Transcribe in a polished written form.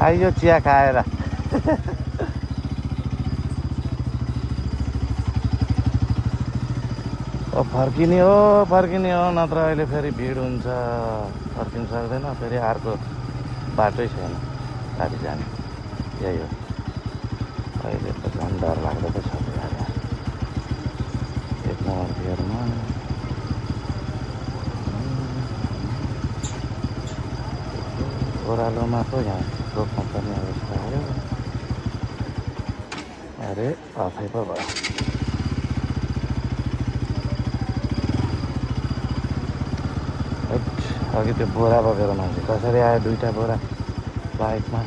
आइयो चिया खाएर फर्किने हो नत्र अहिले फेरि भिड हुन्छ फर्किन सक्दैन फेरि अर्को बाटै छैन गाडी जाने यही हो अहिले त झन् डर लाग्दो पो छ एक नम्बर गियरमा ओह्रालोमा पो यहाँ रोक्नु पर्ने अवस्था आयो अरे आफै पो भयो अघि त्यो बोरा बोकेर मान्छे कसरी आयो दुईटा बोरा बाइकमा